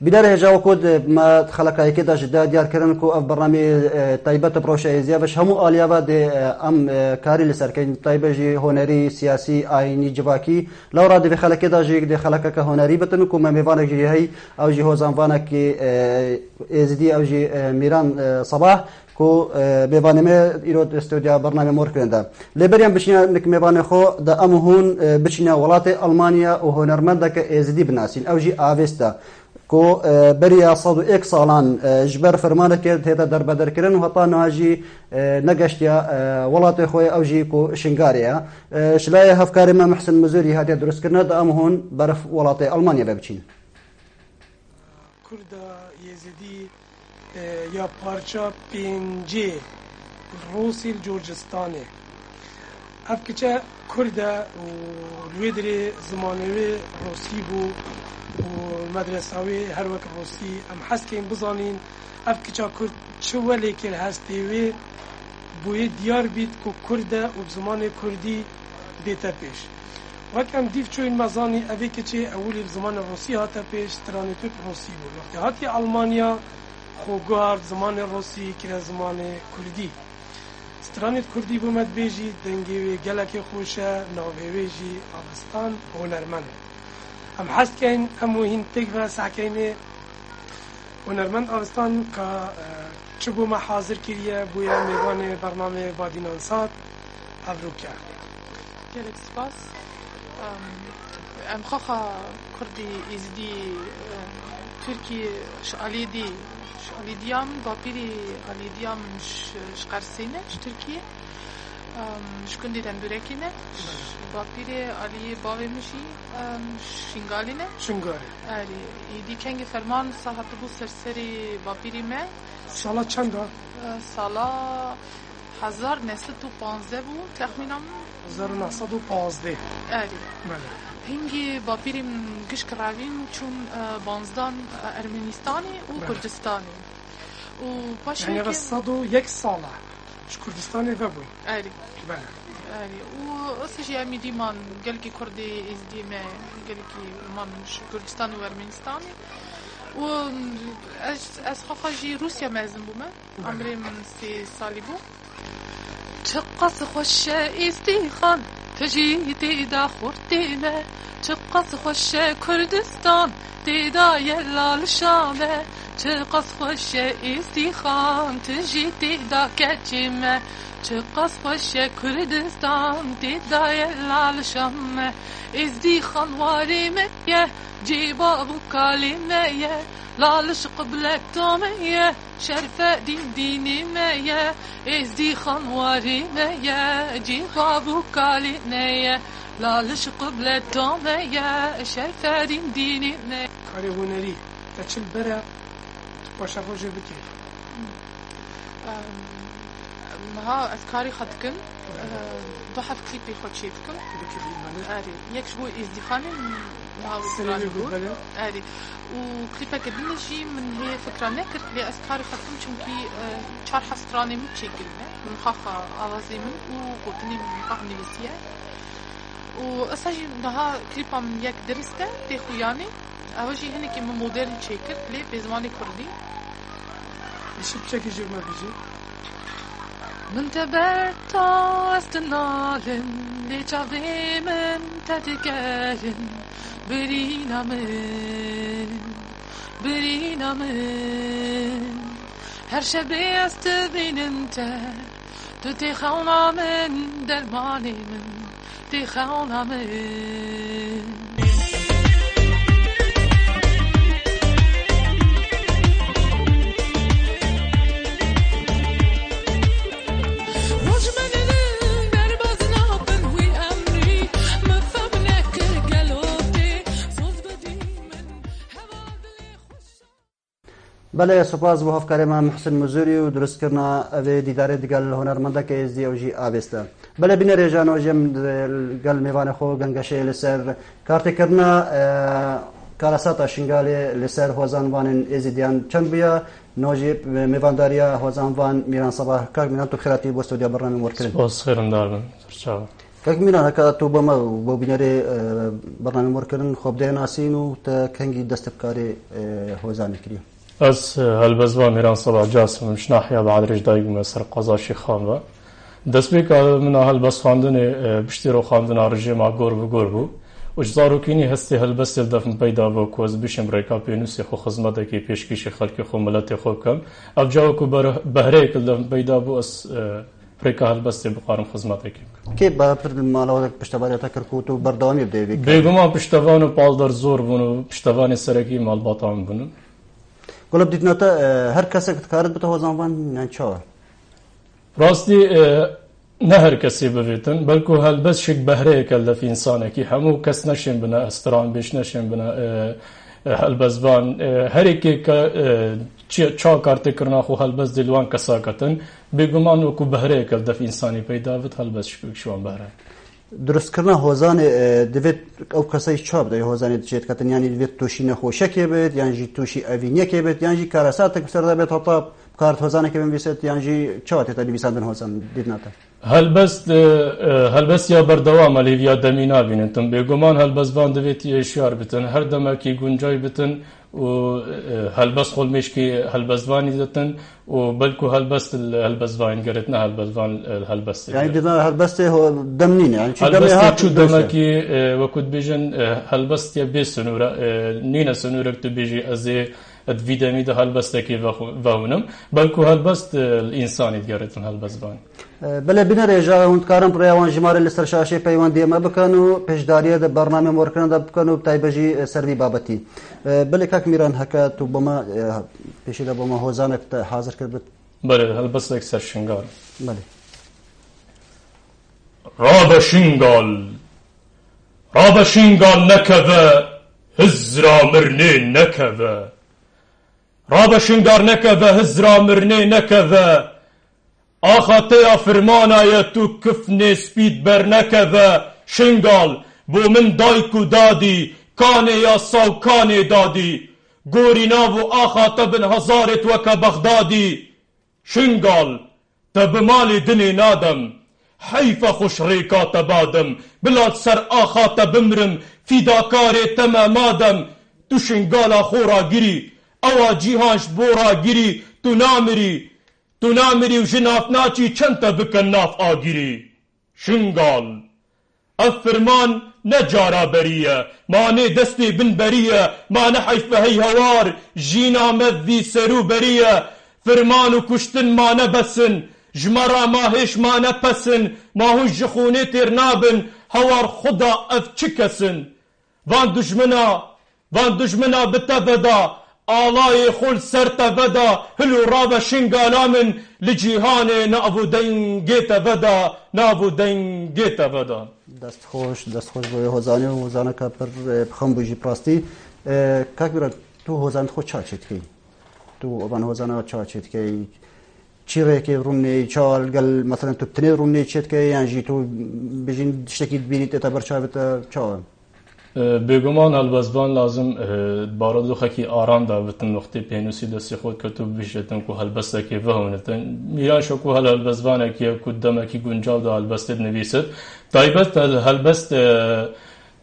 بدار هجا وكود ما خلقای که داشت دیار کردن کو اف برنامه طیبت پروژه ازیا بش همو آلیا بعد ام کاری لسرکن طیبه جی هنری سیاسی آینی جواکی لورا دی خلق داشت دی خلق که هنری بتن کو میوان جی هی او جی هوزان وانا کی ازدی او جی میران صباح کو میوانه ایرود استودیا برنامه مور کنده لبریان بشینا نک میوانه خو د ام هون بشینا ولات المانیا او هنرمند که ازدی بناسین او جی اوستا کو بریا صد و یک سالان جبر فرمانه کرد هدا در بدر کردن و حتی ناجی نگشتیا ولات خوی اوجی کو شنگاریا شلای هفکاری ما محسن مزوری هدی درست کردن دام هون برف ولات المانیا ببچین کردا یزیدی یا پارچا پینجی روسی جورجستانی افکچه کردا و لودری زمانوی روسی بو و مدرسه‌وی هر وقت روسی ام حس کن بزانین اف کجا کرد چه ولی که هستیوی بوی دیار بید که کرده و زمان کردی بیت پیش وقتی ام دیف چون مزانی اوی که چه اولی زمان روسی هات پیش ترانیتوی روسی بود وقتی هاتی آلمانیا خوگار زمان روسی که زمان کردی استرانیت کردی بومد بیجی دنگی گلک خوشه ناویجی آبستان هنرمند ام حس کن امو هین تک سعکینه هنرمند آبستان که چبو ما حاضر کریه بویا میوان برنامه بادینان سات ابرو کرد. گلک سپاس. ام خواخا کردی ازدی ترکی شالی دیام با پیری علی دیام شقرسینه ترکیه. شکن دیدن برکینه با پیری علی باوی میشی شنگالینه شنگاری آری ایدی کنگ فرمان صاحب بو سرسری با پیری me سالا چند سالا 1915 بو تخمینم 1915 آری بله هنگی با پیریم گش کراوین چون بانزدان ارمنستانی و کردستانی و پاش یعنی رصدو یک ساله کردستانی و بو آری بله آری و اصلی امی دیمان گلکی کردی ازدی me گلکی من کردستانی و ارمنستانی و از خواهی روسیا مزن بومه عمری من 3 سالی بو چقدر خوش ازدی خان تجی دیدا خوردیمه چقدر خوش کردستان دیدا یلال شامه چقدر خوش ازدی خان تجی دیدا کچیمه چقدر خوش کردستان دیدا یلال شامه ازدی خان واریمه یه جیبا بو کالیمه یه لالش قبلك تومية شرفة ديني مية ازدي خنواري مية جيبا بوكالي نية لالش قبلك تومية شرفة ديني مية کاری هنری تچل برا باشا روجه بکی ها از کاری خدکن دو هفت کلیپی خود شیدکن آری یک شبوی ازدی خانم سنوی بود بله آری و کلیپه که بینشی من هی فکر نکرد لی از کاری خدکم چونکی 4 هفترانی می چی کلمه من خاخا آوازی من و قوتنی من خاخ نویسیه و اصلا نها کلیپه من یک درسته تی خویانی اوجی هنی که من مدل چی کرد لی به زمانی کردی بشی بچه جرمه بیجی من تبرتا استنالن لی چاوی من تدگرن برينا من هر شبي استبين انت تخونا من درماني من تخونا من بله سپاس بو هفکاری ما محسن مزوری و درست کرنا اوی دیدار دیگل هنرمنده که ازدی اوجی آبسته بله بین ریجان اوجیم گل میوان خو گنگشه لسر کارت کرنا کارسات شنگالی لسر هوزان وان ازدیان چند بیا نوجی میوانداریا هوزان وان میران صباح کار میران تو خیراتی با استودیا برنامه مور کردن سپاس خیرم دارم چاو كمينا هكا توبما وبيناري برنامج مركرن خب ده ناسين وتكنجي دستبكاري هوزان كريم از هالبزوا ميران صباح جاسم مش ناحية بعد رجدايق مصر قضاشي خانوا دست بك من هالبس خاندن بشترو خاندن رجيم غوربو وجزاروكيني هستي هالبس الدفن بيدا وكوز بشم ريكا بينوسي خو خدمتكي پیشکش خلق خو ملت خو كم ابجاوكو بهريك الدفن بيدا بو اس ريكا هالبس بقارن خدمتكي كيف بفرد مالوك پشتواني تكركوتو بردوامي بدي بيگوما پشتوانو بالدر زور بونو پشتواني سركي مال باطام بونو قلب ديتناتا هر کسی کارت بته هوزانوان يعني چاو راستي نه هر کسی بویتن بلکو هالبس شک بهره کل في انسانه کی همو کس نشین بنا استران بیش نشین بنا هالبزبان هر کی چا کارت کرنا خو هالبس دلوان کساکتن بگمان کو بهره کل في انسانی پیدا وت هالبس شوان بهره درست کردن هوزان دوید او کسایی چاب دای هوزان دیجیت کتن یعنی دوید توشی نخوشه که بید یعنی جی توشی اوینیه که بید یعنی جی کارسات تک سر دبید حتی کارت هوزانه که بنویسد یعنی جی چاوت تا نویسندن هوزان دید ناته هلبس یا بردوام علی یا دمینا بینن تم بگمان هلبس وان دوید اشیار بتن هر دم کی گنجای بتن و هلبس خلمش کی هلبس وانی دتن و بلکو هلبس وان گرتنا هلبس يعني دنا هلبس هو دمنين يعني شو هلبس شو دمكي وكنت بيجن هلبس يا بيسنورا نينا سنورا بيجي ازي الفيدامين ده هلبس كي وهونم بلكو هلبس الانسان يتجرتن هلبس وان بله بنا رجا هون كارم بريوان جمار لسر شاشه پیوان دی ما بکنو پیشداری د برنامه مورکن د بکنو تایبجی سروی بابتی بله کاک میران هکا تو بما پیشیدا بما هوزانک حاضر کرد بله هلبس لك سر شنگال بله راب شنگال نکوه هزرا مرنه نکوه راب شنگار نکوه هزرا مرنه نکوه آخاته فرمانای تو کفن سپید بر نکوه شنگال بو من دایکو دادی کانه یا ساوکانه دادی گورینا و آخاته بن هزارت وکا بغدادی شنگال تبمال دنی نادم حیف خوش ریکا تبادم بلاد سر آخاته بمرم فیداکار تمامادم تو شنگالا خورا گیری اوا جیهانش بورا گیری تو نامری و جناف ناچی چند تا بکن ناف آگیری شنگال افرمان نجارا بریه مانه دستی بن بریه مانه حیف هی هوار جینا مذی سرو بریه فرمان و کشتن مانه بسن جمرا ماهش مانه پسن ماهوش جخونه تیر نابن هوار خدا اف چکسن وان دجمنا بتفدا آلای خل سرت ودا هلو راب شنگالا من لجیهان نابو دنگیت ودا دست خوش بوی هوزانی و هوزانه که پر بخم بوجی پراستی که بیرا تو هوزان خود چا چید که تو اوبان هوزانه چا چید که چی ره که رونی چال گل مثلا تو بتنی رونی چید که یعنی جی تو بجین شکی بینید اتبر چا بتا چا بگمان هلبزبان لازم بارد خکی آرام دا بتن وقتی پینوسی دستی خود کتوب بیشتن که هلبسته که وهونتن میران شو که هلبزبانه که کدامه که گنجاو دا هلبسته نویسد تایبت هلبست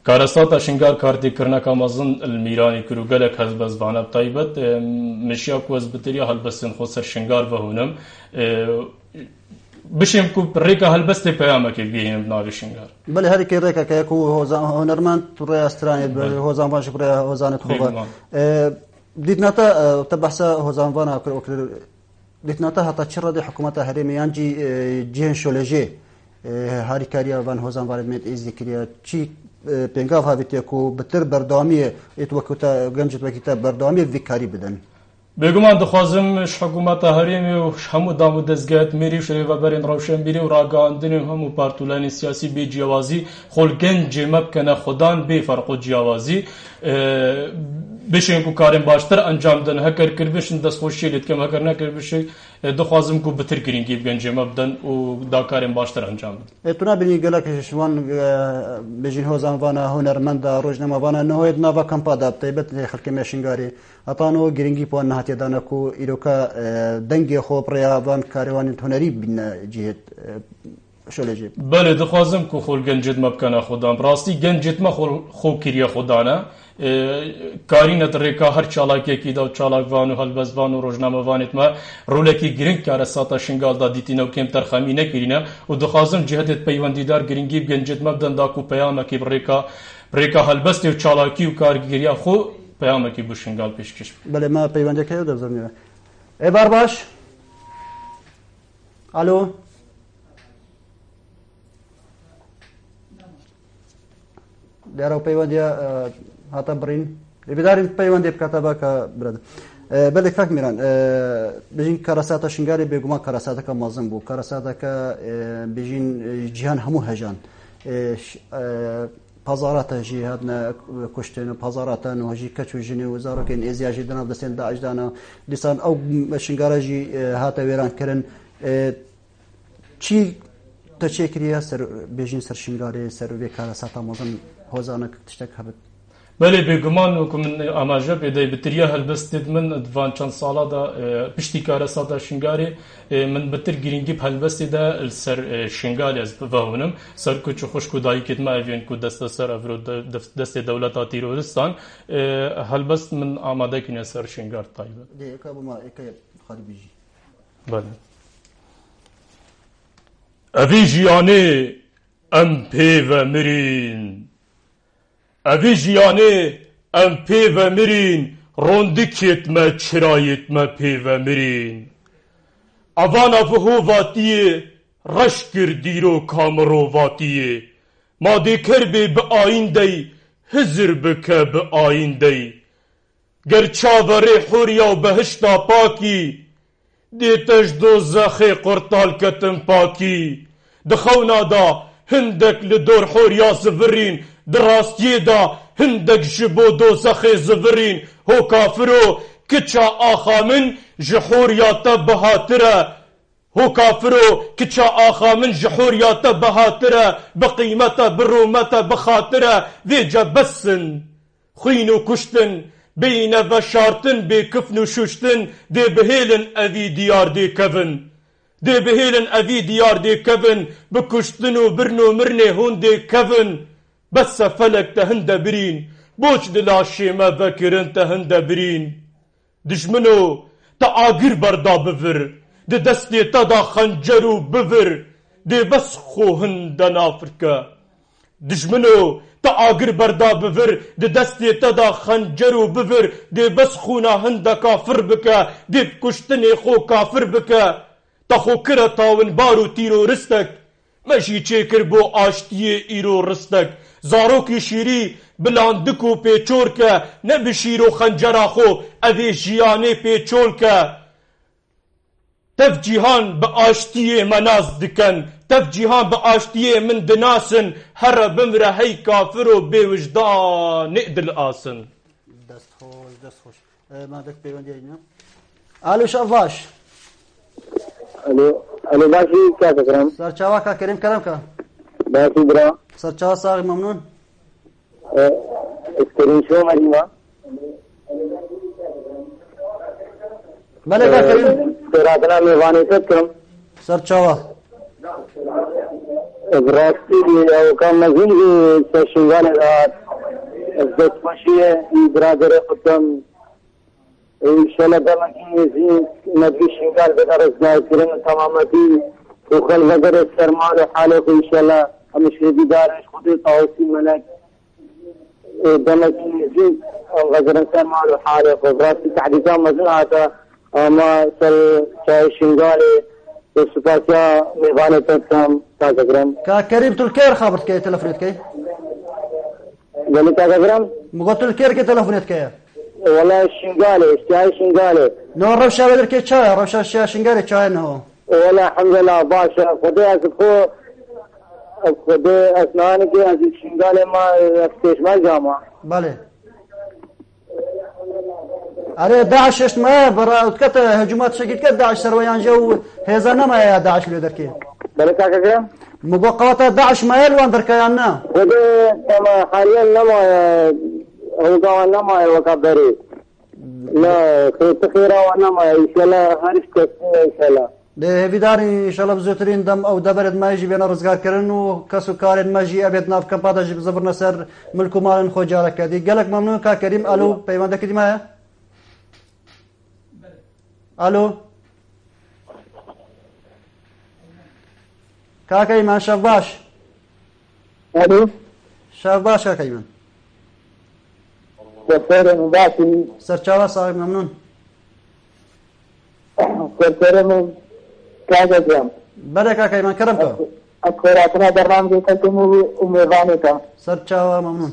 کارستات شنگار کارتی کرنا کامازن المیرانی کرو گلک هلبزبانه تایبت مشیا کو از بطریا هلبستن خود سر شنگار وهونم بشم کو ریکا هلبست پیامه که بیهیم ناوی شنگار بله هر کی ریکا که کو هنرمند تو ری استرانی هوزان واش برای هوزانت خوبه دیدناتا تبحث هوزان وانا اکر دیدناتا حتی چرا دی حکومت هریمیان جهن شولجی هاری کاریا وان هوزان وارد میت ایزی کریا چی پنگاف هاویتی کو بتر بردامی ات وقتا گنجت وقتا بردامی ویکاری بدن بگمان دخوازمش حکومت هریمی و همو دامو دزگت میری شری و برین روشن بیری و راگاندنیم همو پارتولانی سیاسی بی جوازی خلگن مبکنه خدان بی فرق و جوازی بشین کو کارم باشتر انجام دن هکر کربشن دست خوشی لیت کم هکر نکر بشی دخوازم کو بتر گرینگی بگن مبدن و دا کارم باشتر انجام دن تو نبینی گلک شوان بجین هوزان وانا هنرمند روزنامه وانا نهایت نوا کمپا دابطه بت خلک ماشینگاری اتانو گرینگی پون نهات دانا کو ایروکا دنگی خو پریا وان کاروان هنری بین جهت شولجی بله دخوازم که خول گنجت ما بکنه خودم راستی گنجت ما خو کریه خودانه کاری نداره که هر چالاکی کی دو چالاک وانو هلبز وانو روزنامه وانت ما رولکی گرینگ کاره ساتا شنگال دا دیتینو کم ترخمی نکرینه و دخوازم جهت پیوندیدار گرینگی گنجت ما بدن داکو پیامه کی بريكا هلبستي و چالاکی و کارگیری خو پیامکی بو شنگال پیشکش. بله ما پیونده که در زمینه. ای بار باش. الو. درو پیونده هاتا برین. بیدارین پیونده بکتابه که برد. بله فکر میرن. بجین کارسات شنگالی بگم کارسات که مازن بو کارسات که بجین جهان همو هجان. پازارات جهادنا كشتن پازارات نهجي كتوجني وزارة كين إزياج دنا بدسين داعش دانا لسان أو شنگارجي هاتا ويران كرن چی تشکریه سر بیشین سر شنگاری سر وکاله ساتا مازن هزانه تشتک هبت. بله بگمان و من آماجه بدهی بتریه هلبستید من دوان چند ساله دا پشتی کار ساتا شنگاری من بتر گرینگی هلبستید سر شنگاری از بفهمم سر کوچ خوش کودایی کت ما اوین کو دست سر افرو دست دولت تیروریستان هلبست من آماده کنه سر شنگار طایبه. دیگه کابو ما اکی خالی بیجی. بله. اویجیانه ام پیو مرین. اویجیانه ام پیو مرین روندکیت ما چرایت ما پیو مرین. اوانا فهو واتیه رش کردیرو کامرو واتیه ما دیکر به آین دی هزر بکه به آین دی گرچاوره حوریا و بهشتا پاکی دیتش دوزخی قرطال کتن پاکی دخونا دا هندک لدور حوریا زفرین دراستی دا هندک جبو دوزخی زفرین هو کافرو کچا آخا من جحوریا بهاتره هو كافرو كتشا آخا من جحوريات بهاتره بقيمته برومته بخاطره ذيجا بسن خينو كشتن بين بشارتن بكفن وشوشتن دي بهيلن أذي ديار دي كفن دي بهيلن أذي ديار دي كفن بكشتنو برنو مرني هون دي كفن بس فلك تهند برين بوش دلاشي ما ذكرن تهند برين دشمنو تآقر بردا بفر دي دستي تدا خنجرو بفر دي بس خو هندن آفركا دشمنو تآقر بردا بفر دي دستي تدا خنجرو بفر دي بس خونا هندا كافر بكا دي بكشتني خو كافر بكا تخو كرا تاون بارو تيرو رستك ماشي چيكر بو آشتيه ايرو رستك زاروكي شيري بلاندكو پیچوركا نبشيرو خنجرا خو اوه جياني پیچولكا تف جیهان به آشتیه مناز دکن تف جیهان به آشتیه من دناسن هر بمره هی کافر و بیوجدان نقدر آسن دست خوش ما دک پیوندی اینا الو شواش الو باشی کیا کرم سر چاوا کا کریم کرم کا باشی برا سر چاوا ساغ ممنون اسکرین شو مجمع بله کا کریم تراتنا میوانی سکم سر چاوا براستی او کام مزین که شنگان داد ازدت مشیه برادر خودم انشاءالله دلکی زین نبی شنگان بدر از ناکرین تمامتی و خل وگر سرمال حالک انشاءالله همشهدی دارش خودی طاوسی ملک دلکی زین وگر سرمال حالک و براستی تحدیثان مزین آتا اما سر چای شنگالی و سپاسیا میوانی تکم تازگرم کا کریم تلکیر خبرت که تلفونت که ولی تازگرم مگو تلکیر که تلفونت که ولا شنگالی چای شنگالی نو روشا بدر که چای روشا شیا شنگالی چای نه ولا الحمدلله باشا خدای از خدای اسنانی که از شنگالی ما استشمال جامع بله أري داعش إيش ما برا كت هجومات شكل كت داعش سرويان جو هذا نما يا داعش اللي دركي بلى كذا مبقوات داعش ما يلوان دركيانا وده تما حاليا نما هو قال نما وكبري لا خيرا ونما إن شاء الله هارش كسر إن شاء الله هێویداری ئینشەڵە زووترین دەم ئەو دەبرێت مایژی بێنە ڕزگارکردن و کەس و کارێن مەژی ئەبێت ناوکەم پادەژی بزەبرنە سەر ملک و ماڵن خۆ جارەکەدی گەلک مەمنون کاکەریم ئەلو پەیوەندەکردی مایە ئەلو کاکەی من شەف باش الو شەف باش کاکەی من سەرکەرم باشی سەرچاوە ساحب مەمنون سەرکەرم کاگەجام بەڵێ کاکەی من کەرم کە خۆراکنا بەڕامگەکەم و میێوانێکە سەرچاوە مەمنون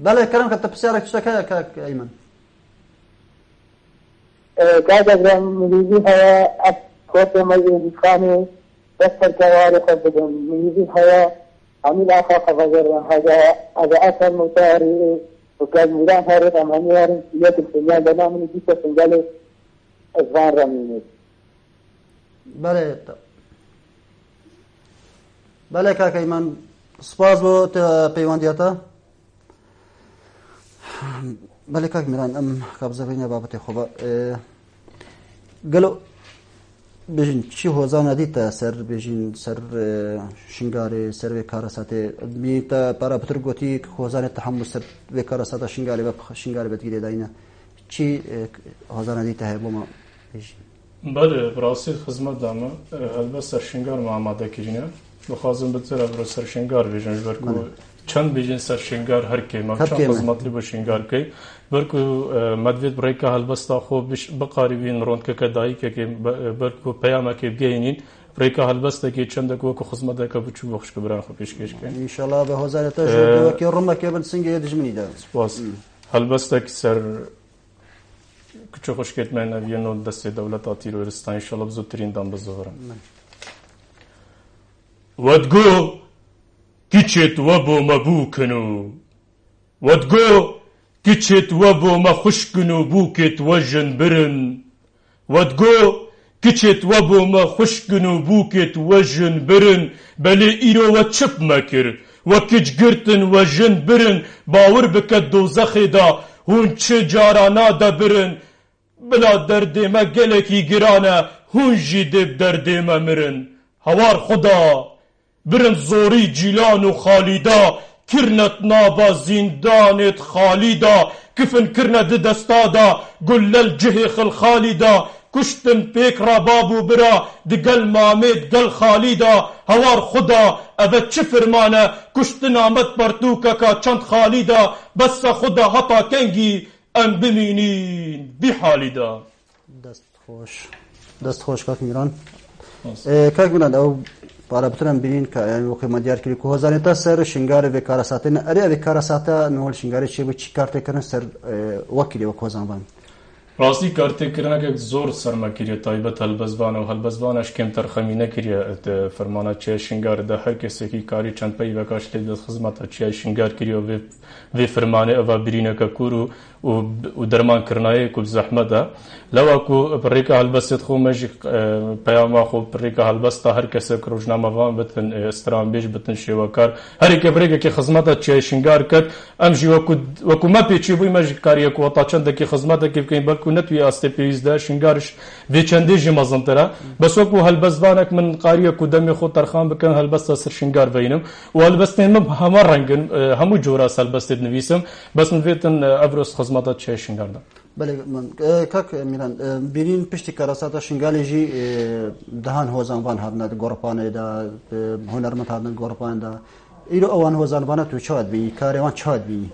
بەڵێ کەرم کە تە پرسیارێک شتەکەیە کاکەی من کاگەجام ملیزی هەیە کۆتە مەزیدخانێ دەستەرکەواری خۆ بدەم ملیزی هەیە عميل آخر خبر هذا أثر متاري وكان ميلان هارد أمانيار يد الفنجان دنا من جيسة فنجان أزوان رميني بله کاکەی من سپاس بۆ پەیوەندیاتە بەڵێ کاک میران ئەم کابزەبینە بابەتی خۆ گەلۆ بێژین چی هۆزانە دیتە سەر بێژین سەر شنگارێ سەر وێ کارەساتێ میتە پارە پتر گوتی هۆزانێت تەحمل سەر وێ کارەساتە شنگارێ بە شنگارێ بەتگیرێ داینە چی هۆزانە دیتە هەیە بۆمە بێژین بله براستی خدمت دامه هلبه سرشنگار ما آماده کردیم بخوازم بتره برای سرشنگار بیشن برکو چند بیشن سرشنگار هر کی ما چند خدمتی با شنگار کی برکو مدوید برای که هلبستا خوب بقاری بین روند که کدایی که برکو پیامه که بگینین برای که هلبستا که چند کو خدمت که بچو بخش که برای خوب پیش کش کن ان شاء الله به هزارتا جو که رمه که بنسنگ یدجمنی ده سپاس هلبستا که سر کچه خوش کت من نویانو دست دولت آتیرو ارستان انشالله بزودترین دام بزورم ودگو کچت وبو مبو کنو ودگو کچت وبو مخشکنو بوکت وجن برن ودگو کچت وبو مخشکنو بوکت وجن برن بلی ایرو و چپ مکر وکج گرتن وجن برن باور بکد دوزخی دا هون چه جارانا دا برن بلا دردیمه گلکی گرانه هون جی دب دردیمه مرن هوار خدا برن زوری جیلان و خالیدا کرنت نابا زندانت خالیدا کفن کرنت دستادا گلل جهخ الخالیدا کشتن پیک را بابو برا دگل مامد گل خالیدا هوار خدا اوه چه فرمانه کشتن آمد پرتوکا که چند خالیدا بس خدا حتا کنگی ام بمینین بی حالیدا دست خوش کاک میران کاک میران او پارا بترم بینین که یعنی وقتی ما دیار کردیم که هزانه تا سر شنگار و کارساته نه اری کارساته نهول شنگاری چی بود چی کارت کردن سر وکیلی و کوزان بان راستی کارت کردن که زور سرمایه‌گیری تایبت هلبزوان و هلبزوانش کمتر خمینه کریه فرمانه چه شنگار ده هر کسی که کاری چند پی وکاش لید خدمت چه شنگار کریه و فرمانه و برینه که کورو و درمان کرنای کو زحمت ده لوا کو پریکا هلبست خو مج پیام خو پریکا هلبست هر کسی که روزنامه وان بتن استرام بیش بتن شوکار هر کی پریکا که خدمت چه شنگار کرد ام جی وکو ما پیچی بو مج کاری کو تا چند کی خدمت کی کین بل نتوی است پیزده شنگارش به چندی جمازنتره بس وکو هلبزوانک من قاریه کو دمی خود ترخان بکن هلبست سر شنگار وینم و هلبست هم همه رنگن همو جورا هلبست نویسم بس من ویتن ابرز خدمات چه شنگار ده بله من کاک میران بینین پشتی کارسات شنگالی جی دهان هوزان وان هرند گورپانه دا هنرمند هرند گورپانه دا ایرو اوان هوزان وان تو چاد بی کاروان چاد بی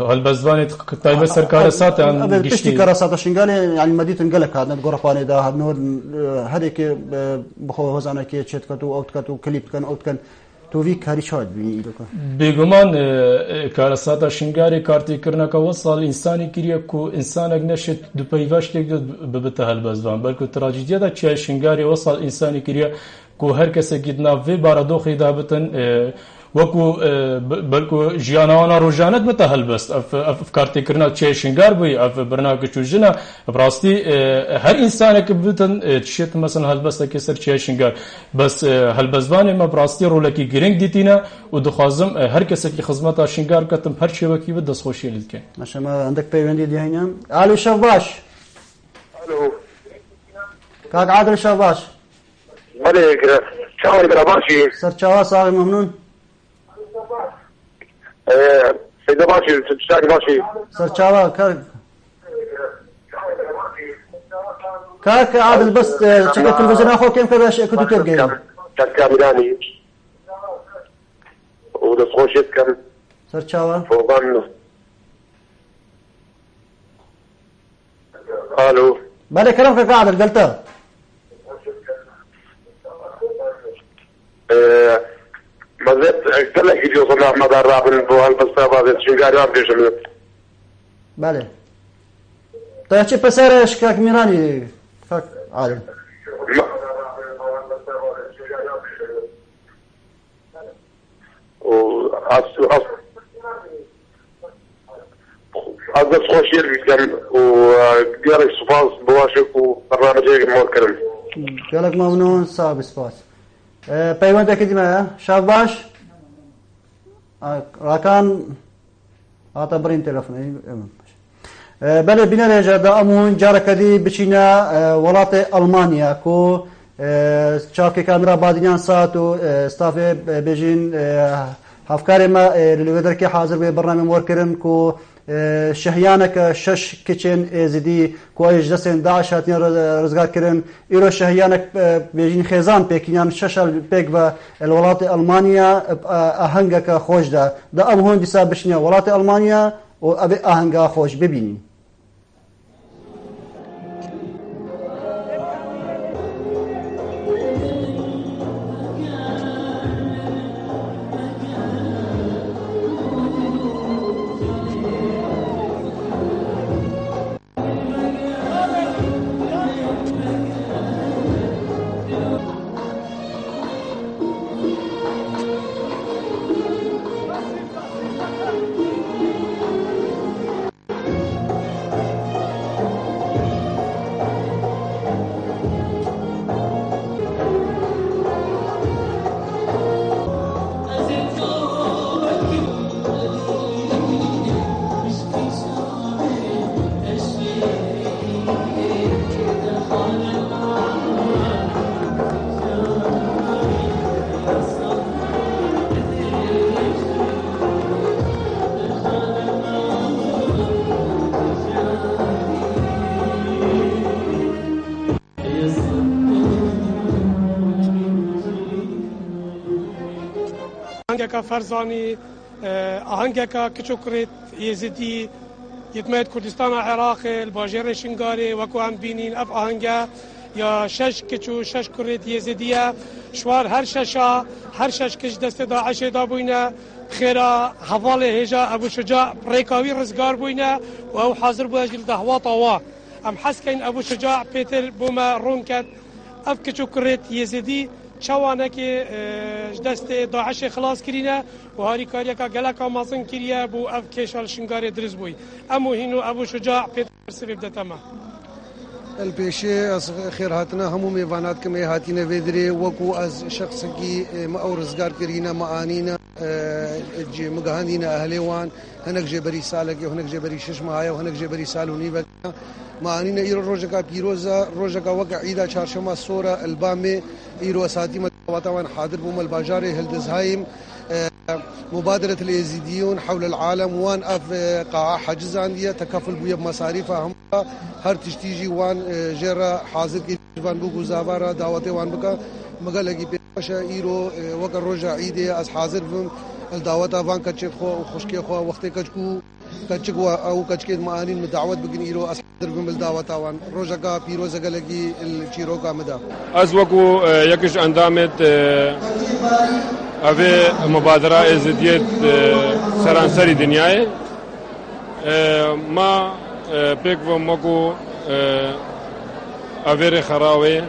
هلبزوانی تایب سرکار سات ان پشتی کارسات شنگالی یعنی مدیتن گله کارند گورپانه دا هر یک بخو هوزانه کی چت کتو اوت کتو کلیپ کن اوت کن تو وی کاری شاد بی بیگمان کارسات شنگاری کارتی کرنا که وصل انسانی کریه کو انسان اگنشت دو پیواش تک ببته هلبزوان بلکه تراژدی دا چه شنگاری وصل انسانی کریه کو هر کس گیدنا وی بارادو خیدا بتن وکو بلکو جیانانا روزانه بته هلبست اف کارتی کرنا چه شنگار بی اف برنامه چوجنا براستی هر انسان که بتن چیت مثلا هلبست که سر چه شنگار بس هلبزوان ما براستی رولکی گرینگ دیتینا و دخوازم هر کسی که خدمت شنگار کتم هر چی وکی به دست خوشی لیدکن ماشاءالله عندك پیوندی دیهینم الو شباش الو كاك عادل شاباش عليك شاوري براباشي سر چاوا صاغي ممنون سيدة باشي تشتاقي باشي سر چاوا كاك عادل بس شكل التلفزيون اخو كيف كذا كنتو ترقي تشتاقي ميلاني ودس خوشيت كان سر چاوا فوقان الو بله كلام كاك عادل قلتها مازال قال لك يجي وصلنا احمد الرابن بوهال بس بعد شنقاري عم بيشمل بله طيب شي بسيرش كاك ميراني كاك عادل أصدق خوشير كان وديارك صفاص بواشك وبرنامجك موركرم قالك ممنون صعب سباس پیوند كدمه شاف باش راكان هاتا برين تلفون بله بنا رجع امون جارة كدي بچينا ولات ألمانيا كو شاكي كاميرا بادينيان ساتو ستافي بيجين هفكاري ما للودركي حاضر ببرنامج موركرن كو شهيانك شش كيتشن زدي كويش دسن داعش هاتين رزقار كرن إيرو شهيانك بيجين خيزان بيكيان ششل بيك و الولايات ألمانيا أهنگك خوش دا أم هون ديسا بشنيا ولايات ألمانيا و أبي أهنگا خوش ببيني آهنگکا فرزانی آهنگکا کچوکرت یزدی یتمت کردستان عراق الباجر شنگاری وکو هم بینین اف آهنگا یا شش کچو شش کرت یزدیه شوار هر شش کش دست داعش دا بوینه خیرا حوال هجا ابو شجاع ریکاوی رزگار بوینه و او حاضر بوده جل دهوا طوا ام حس کن ابو شجاع پیتر بوما رون کد اف کچو کرت یزدی چوانه که دست داعش خلاص کرینه و هاری کاریا که گلک آمازن کریه بو اف کشال شنگار درز بوی امو هینو ابو شجاع پیتر سبب دتما البيشي از خير هاتنا همو ميوانات كمي هاتينا ويدري وكو از شخص كي ما او رزقار كرينا معانينا جي مغاندينا اهليوان هنك جبري سالك وهنك جبري ششمايا وهنك جبري سالوني بك معانينا ايرو روجكا بيروزا روجكا وقع عيدا چارشما سورة البامي ايرو اساتيمة وطوان حاضر بوم الباجاري هلدزهايم مبادرة اليزيديون حول العالم وان اف قاعة حجز عندية تكفل بويا بمصاريفها هم هر تشتيجي وان جرا حاضر كي جبان بوكو زابارا دعوتي وان بكا مغالكي بيشا ايرو وقر روجا عيدي از حاضر بم الدعوتا وان كتشت خو وخشكي خو وقتي كتشكو كتشكو او كتشكيد معانين من دعوت بكن ايرو از حاضر بم الدعوتا وان روجا كا بيروزا غالكي الشيروكا مدا از وكو يكش اندامت اوه مبادره ازدیت سرانسری دنیای ما پیک و مکو اوه خراوه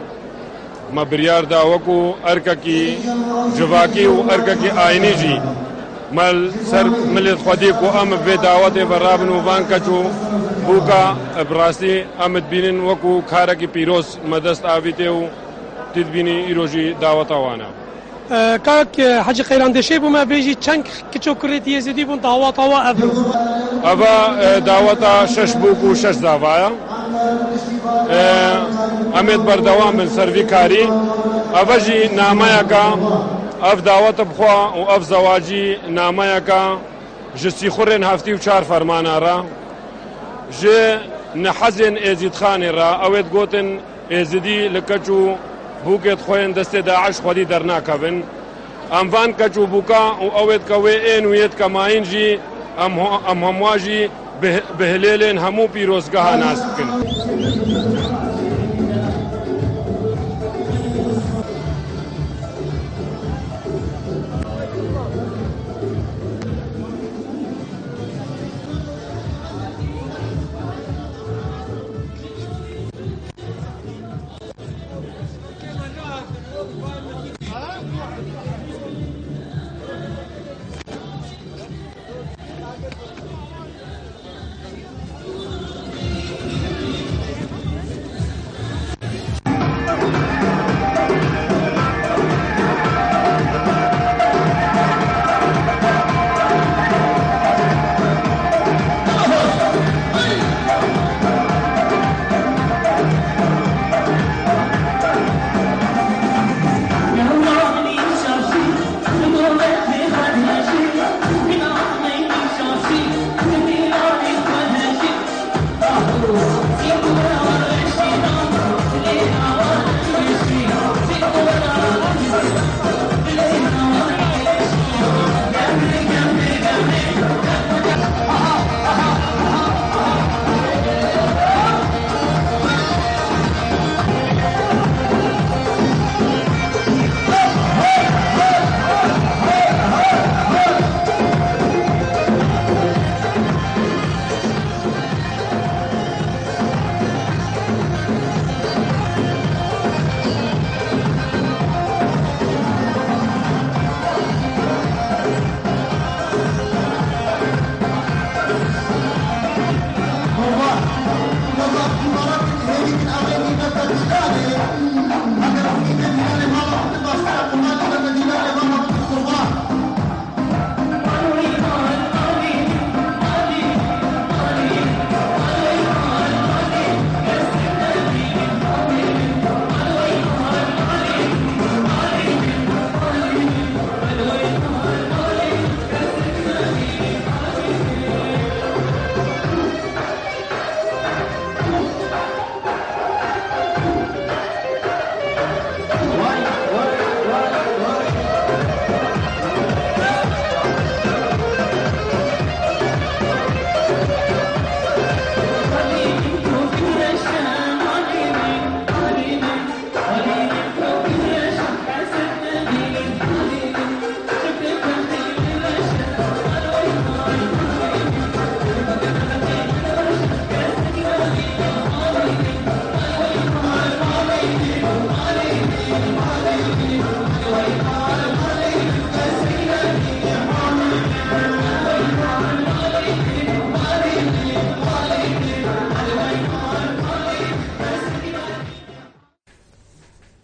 ما بریار دا وکو ارکا کی جواکی و ارکا کی آینی جی مل سر ملت خودی کو ام به دعوت برابن وان کچو بوکا براستی امد بینن وکو خارا کی پیروز مدست آویته و تدبینی ایروجی دعوت وانا كاك حاجة قيران دشي بما بيجي تشانك كتشو كريت يزيدي بون دعوة طوا أبا دعوة شش بوكو شش دعوة امید بردوام بن سروی کاری اوجی نامه کا اف دعوت بخوا و اف زواجی نامه کا جسی خورن هفتی و 4 فرمانه را ج نحزن ازید خان را اوید گوتن ازیدی لکچو بوکت خوین دست داعش خودی درنا کبن اموان کچو بوکا و اوید کوی این وید کماین جی ام همواجی بهلیلن همو پیروزگاه ناس کن.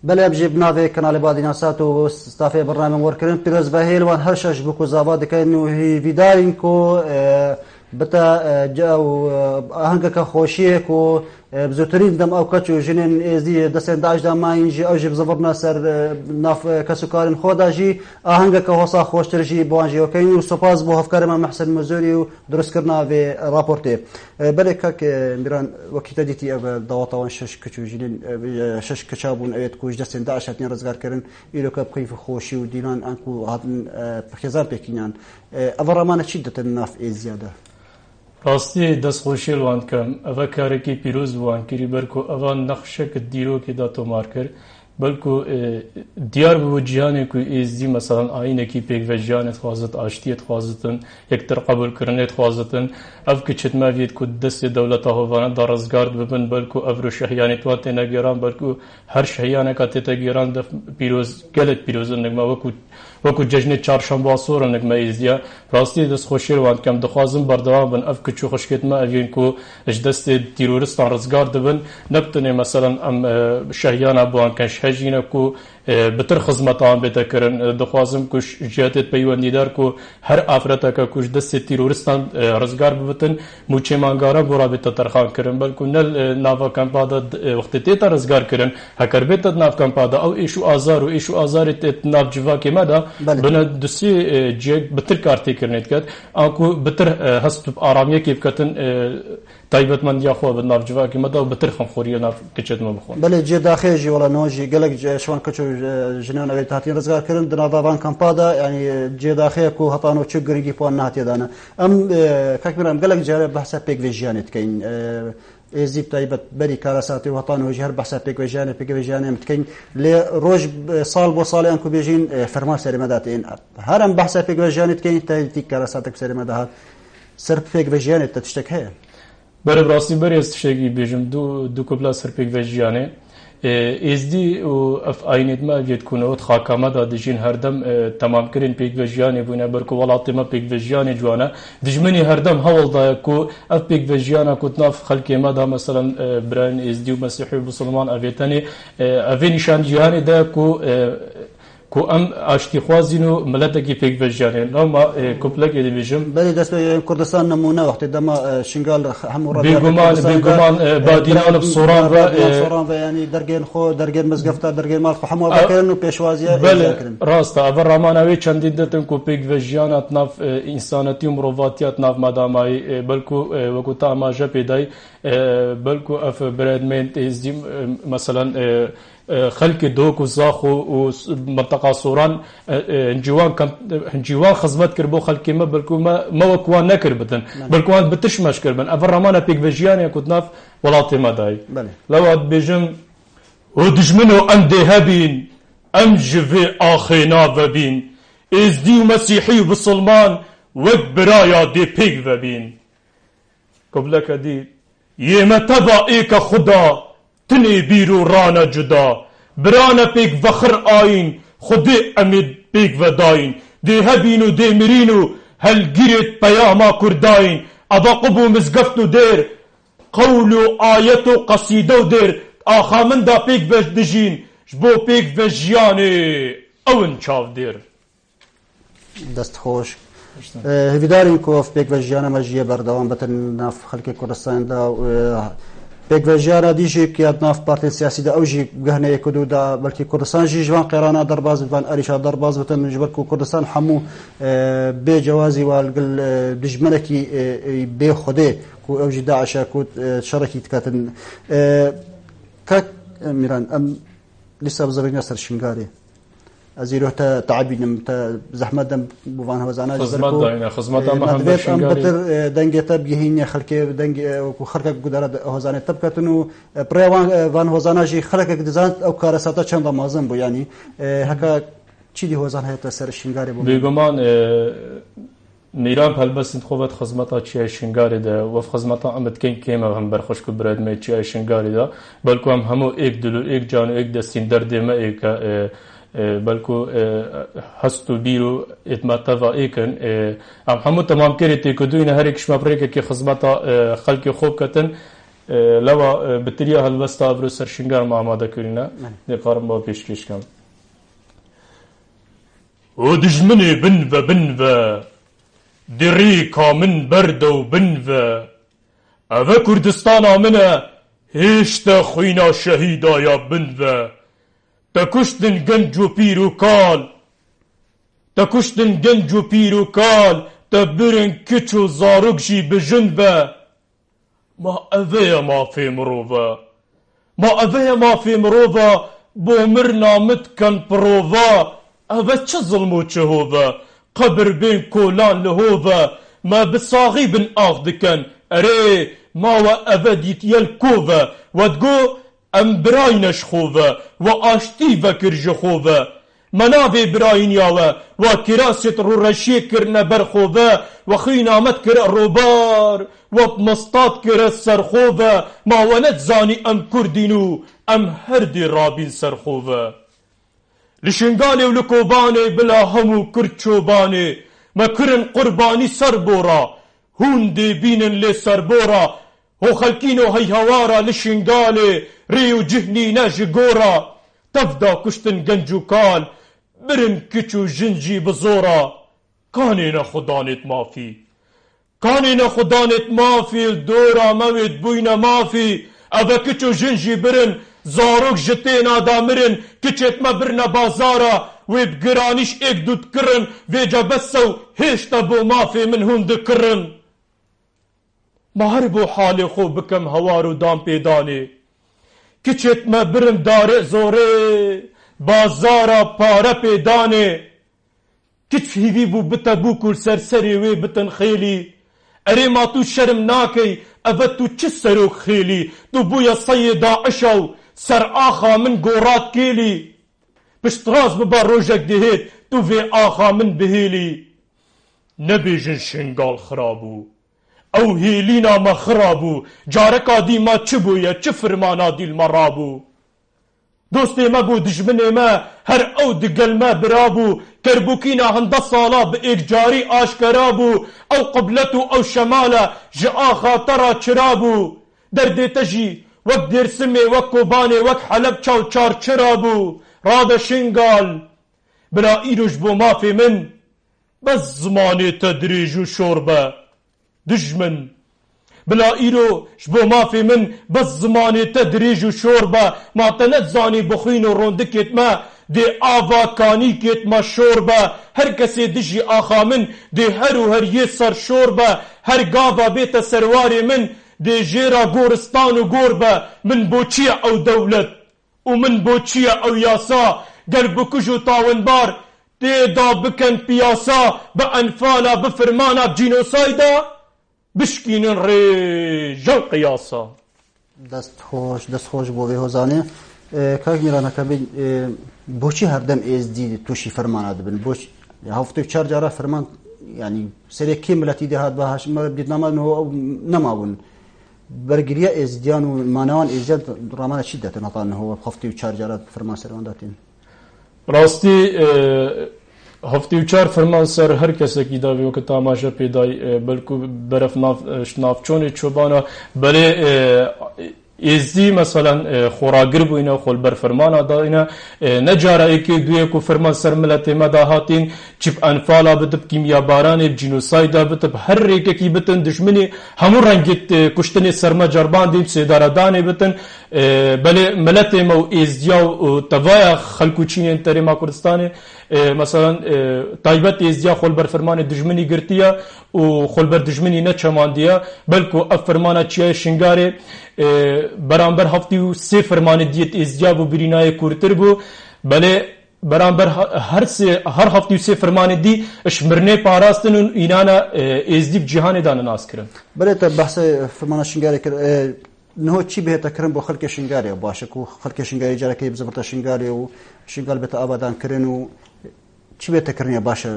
بله بجيب نافي كنال بادي ناسات وستافي برنامج وركرين بيروز بهيل وان هرشش بكو زاباد كأنه هي فيدارين كو بتا جاو هنگا خوشيه كو بزوترين دم او كاتشو جنين ازدي دسين داعش دام ما ينجي اوجي بزبرنا سر ناف كسوكارن خودا جي هنگا كهوسا خوشترجي بوانجي وكاين وسوباز بو افكار ما محسن مزوري ودرس كرنا في رابورتي بلكك ميران وقت ديتي اب دوطا وان شش كچو جنين شش كچابون ايت كوج دسين داعش هاتين رزگار كرن يلو كب كيف خوشي ودينان انكو هاتن بخزار بكينان افرمان شدة الناف زياده راستی دستخوشی الوان کم اوه کاری که پیروز بوان کری برکو اوه نقشه که دیرو که دا تومار کر بلکو دیار بو جیانی که ازدی مثلا آینه که پیک و جیانت خوازت آشتیت خوازتن یکتر قبول کرنیت خوازتن او که چتما وید که دست دولت آهوانه دا رزگارد ببن بلکو او رو شهیانی توانت نگیران بلکو هر شهیانه که تیتا گیران دا پیروز گلت پیروزن نگما وەکو جەژنی چارشەمبا سۆرنێک مەیزیە ڕاستی دەستخۆشیێوان کەم دەخوازم بەردەوام بن ئەف کچ و خشکێتمە ئەڤین و ش دەستێ تیرۆریستان ڕزگار دەبن نەبتنێ مەسەلەن ئەم شەهیانە بوان کەن شەژینە و بتر خزمەتان بێتەکردن دەخوازم کوش ژیاتێت پەیوەندیدار و هەر ئافرەتەکە کوش دەستێ تیرۆریستان ڕزگار ببتن موچێمانگارە بۆ رابێتە تەرخانکردن بەلکو نەل ناڤە کەمپادا وەختی تێتە ڕزگارکردن هەکەر بێتە ناو کەمپادا ئەو ئێش و ئازار و ئێش و ئازاری تێت ناو جڤاکێ مەدا بنە دوسێ جێک بتر کارتێکردنێت کرد ئاکو بتر هەست و ئارامیەکی بکەتن تایبەتمەندیا خۆ بە ناو جڤاکی مەدا و بتر خەمخۆریە ناو کچێتمە بخۆن بەڵێ جێداخێژی وەڵەنەوەژی گەلک شوان کەچ و ژنان ئەوێت هاتین ڕزگارکردن دناڤان کەمپادا ینی جێداخەیەک و هەتان و چ گرنگی پۆن ناتێدانە ئەم کاکمیران گەلک جارە بەحسە پێکڤێژیانێت بکەین ئێزیب تایبەت بەری کارەساتی و هەتانەوەژی هەر بەحسە پێکڤێژیانێ بکەین لێ ڕۆژ ساڵ بۆ ساڵیان کو بێژین فەرمان سەرمەداتێن هەرم بەحسە پێکڤێژیانێت بکەین تایتی کارەساتێک سەرمەداهات سەر پێکڤێژیانێت تە تشتێک هەیە بەرە ڕاستی بەرێز تشتێکی بێژم دوو کۆپلا سەر پێکڤێژیانێ ئێزدی و ئەف ئاینێتمە vێتکوونەوە خاکامەدا دژین هەردەم تەمامکردن پێکڤێژیانێ بوونە بەرکو وڵاتێمە پێکڤێژیانی جوانە دژمنی هەردەم هەوڵدایە و ئەف پێکڤێژیانە کوتناف خەلکێمەدا مەسەلەن برایان ئێزدی و مەسیحی و مسلمان ئەڤێتەنێ ئەڤێ نیشان جیهانێدا کو ئەم ئاشتیخوازین و ملەتێکی پێکڤێژیانێن لەما کۆپلەکێ دەبێژم بەری دەست کوردستان نمونە وەختی دەما شنگال هەموو بێگومان بادینانە سۆران ینی دەرگێن خۆ دەرگێن مزگەفتە دەرگێن ماڵ خۆ هەموو بەکردن و پێشوازیە ڕاستە ئەڤە ڕاماناوێ چەندی دەتن و پێکڤێژیانات ناف ئینسانەتی و مرۆڤاتیات ناف مادامایی بەلکو وەکو تا ئاماژە پێدای بەلکو ئەف برادمێن ئێزدی مەسەلەن خەلکی دۆک و زاخ و منتەقا سۆران هەنجیوان خزمەت کرد بۆ خەلکێمە بەلکو مەوەکوان نەکرد بتن بەلکوان بتشمەش کردن ئەڤە ڕامانە پێکڤێژیانێ کوتناف وڵاتێمەدای لەوە بێژم و دژمن و ئەم دێ هەبین ئەم ژڤێ ئاخێ ناڤەبین ئێزدی و مەسیحی و بسڵمان وەک برایە دێ پێک ڤەبین کۆبلەکە دی یێمە تەڤا ئێکە خودا تنێ بیر و ڕانە جودا برانە پێک ڤەخر ئاین خودێ ئەمێ پێک ڤەداین دێ هەبین و دێ مرین و هەلگیرێت پەیاما کورداین ئەڤە قوب و مزگەفت و دێر قەول و ئایەت و قەسیدە و دێر ئاخا مندا پێک ڤەش دژین بۆ پێک ڤەژیانێ ئەون چاودێر دەست خۆش هەویدارین کۆف پێکڤێژیانەمە ژیە بەردەوام بەتەن ناف خەلکی کوردستاندا پێکڤێژیانە دیژێک یاد ناف پارتێ سیاسیدا ئەوژی گەهنەیە کردودا بەلکی کوردستانژی ژوان قێرانە دەرباز بن ئەریشا دەرباز بتن ژبەرک و کوردستان هەموو بێ جیازی والگل دژمنێکی بێ خودێ و ئەوژی داعشە کوت شەڕێکی تکاتن کاک میران ئەم لیسا بزەبێنە سەر شنگارێ ئەزیرۆ تا تعبینم تا زەحمەتدەم بوان هەوەزانە خزمەت ئەم بەتر دەنگێتە بگەهینە خەلکێ وەکو خەڵکێک گودارە هۆزانێت تەبکەتن و پڕێوان هۆزاناژی خەڵکێک دەزانێت ئەو کارەساتە چەندە مازن بوو ینی هەکە چیدی هۆزان هەیەتە سەر شنگارێ بوو بێگومان میران هەلبەستن خۆبەت خزمەتا چیای شنگارێدا وەف خزمەتا ئەمەتکەین کێمە هەم بەرخۆشک و برادمێ چیای شنگارێدا بەلکو ئەم هەموو ئێک دل و ئێک جان و ئێک دەستین دەردێمە ئێکە بەلکو هەست و بیر و ئێتماتەڤا ئێکن ئەم هەموو تەمامکردی تێکردووینە هەرێک شمەپڕێکێکی خزمەتا خەلکی خۆ بکەتن لەوە بتریە هەلبەستا برو سەر شنگارمە ئامادەکردینە دێقارم بۆ پێشکەشکەم و دژمنێ بنڤە بنڤە دڕی کامن بەردە و بنڤە ئەڤە کوردستانا منە هێشتا خوینا شەهیدایە بنڤە تەکوشتن گەنج و پیر و کاڵ تەکوشتن گەنج و پیر و کاڵ تەبرن کچ و زاروکژی بژن بە ما ئەڤەیە مافێ مرۆڤە ما ئەڤەیە مافێ مرۆڤە بۆ مرنامت کەن پرۆڤە ئەڤە چ زڵم و چ هۆڤە قەبر بێن کۆلان لە هۆڤە ما بساغی بن ئاغ دکەن ئەرێ ماوە ئەڤە دیتیەل کۆڤە وەدگۆ ئەم براینەش خۆڤە و ئاشتی ڤەکرژە خۆڤە مەنابێ براینیاوە و کراست ڕوڕەشیە کردنە بەرخۆڤە و خوینامەت کرە ڕۆبار و مەستات کرە سەرخۆڤە ماوە نەتزانی ئەم کوردین و ئەم هەردی ڕابین سەرخۆڤە لشنگالێ و لە کۆبانێ بلا هەموو کرد چۆبانێ مەکرن قوربانی سەر بۆڕە هوندێ بینن لێ سەر بۆڕە هۆ خەلکین و هەیهەوارە لە شنگالێ ڕێ و جهنی نەژی گۆڕە تەفدا کوشتن گەنج و کال برن کچ و ژنجی بزۆڕە کانێنە خودانێت مافی کانێنە خودانێت مافی دۆرە مەوێت بووینە مافی ئەvە کچ و ژنجی برن زارۆک ji têna da mirin kiçêt me birne bazara wê bi giranîş êk dû dikirin vêca besew hêşta bo mafê min hûn dikirin me her bo halê xwe bikim hewar û dan pêdanê kiçêt me birin darê zorê bazara pare pêdanê kiç hîvî bû bite bûk û serserê wê bitin xêlî erê ma tu şerm nakey ev tu çi serok xêlî tu bûye sayê daişa û ser axa min gorat kêlî piştras biba rojek dihêt tu vê axa min bihêlî nebêjin şingal xirab bû ew hêlîna me xirab bû careka dîma çi bûye çi firmana dîl me rabû dostê me bû dijminê me her ew digel me birabû kerbûkîna hinda sala bi êkcarî aşkera bû ew qiblet û ew şemale ji axa te ra çirabû derdê te jî wek Dêrsimê wek Kobanê wek Heleb çaw çarçira bû rabe şingal bila îro ji bo mafê min bes zimanê te dirêj û şor be dijmin bila îro ji bo mafê min bes zimanê te dirêj û şor be ma te nezanî bixwîn û rondikêt me dê ava kanîkêt me şor be her kesê dijî axa min dê her û heriyê ser şor be her gava bête serwarê min dê jêra goristan û gor be min bo çi ye ew dewlet û min bo çi ye ew yasa gel bikuj û tawinbar têda bikin piyasa bi enfala bi firmana cînosayda bişkînin rêja qiyasa destxۆş بۆ vê hozanê kak Mîranekebî boçî herdem êzdî tûşî firmana dibin heftê çar cara firman yani serê kê miletî de hat bi haşima bîrname nemabûn bergiriya êzdiyan û manewan êzdiyan ramana çi detin heta heftê û çar cara firman serwan datîn rastî heftê û çar firman ser her kesekî da vê wekî tamaşa pêdayî belkû beref navçonê çobana belê êzdî meselan xoragir bûyne xolber firmana dayîne ne cara êkê duyê ku firman ser miletê me da hatîn çip enfala bitib kîmyabaranê cînosayda bitib her rêkekî bitin dijminê hemû rengê kuştinê serme cerbandîn sêdaredanê bitin belê miletê me û êzdiya û tevaya xelk û çînên terêma Kurdistanê meselan taybet êzdiya xolber firmanê dijminî girtiye û xolber dijminî ne çemandiye belkû ev firmana çiya şingarê beramber heftê û sê firmanê diyet êzdiya bû birînayê kûrtir bû belê beramber her heftê û sê firmanê dî işmirnê parastin û înana êzdî bi cîhanê da nas kirin belê te behsê firmana şingarê kir niho çi bihête kirin bo xelkê şingarê baş ku xelkê şingarê carekê bi zibirta şingarê û şingal bête abadan kirin û çi bête kiriniye baş e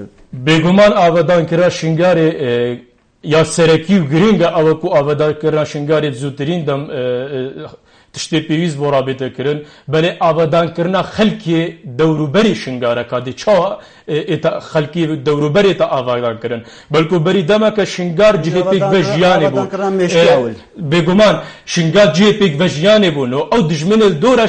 bêguman avedan kira şingarê ya serekî û giring e ew ku avedan kira şingarê zûtirîn dem tiştê pêwîst bo rabête kirin belê avedankirina xelkê dewrûberê şingareka dê çawa xelkê dewrûberê te avedan kirin belkû berî demeke şingar cihê pêk ve jiyanê bû bêguman şingar cihê pêk ve jiyanê bû no ew dijminê dora